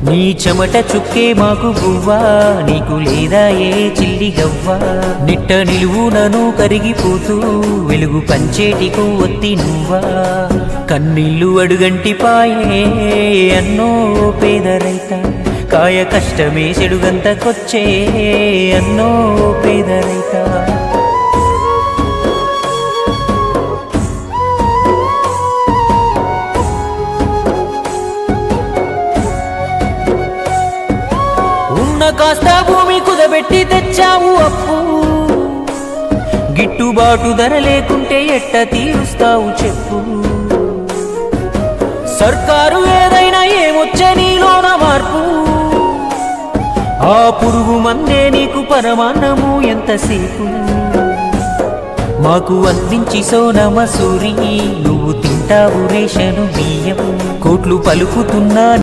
నీ చెమట చుక్కే మాకు గువ్వా, నీకు లేదా ఏ చిల్లి గవ్వా. నిట్ట నిలువునను కరిగిపోతూ వెలుగు పంచేటికు ఒత్తి నువ్వా. కన్నీళ్ళు అడుగంటి పాయే అన్నో పేద రైత, కాయ కష్టమే చెడుగంతకొచ్చే అన్నో పేద రైత. కాస్త భూమి కుదబెట్టి తెచ్చావు అప్పు, గిట్టుబాటు ధర లేకుంటే ఎట్ట తీరుస్తావు చెప్పు. సర్కారు ఏదైనా ఏమొచ్చే నీలోన మార్పు, ఆ పురుగు మందే నీకు పరమాన్నము ఎంతసేపు. మాకు అందించి సోన మసూరి, నువ్వు తింటావు రేషను బియ్యం. కోట్లు పలుకుతున్నా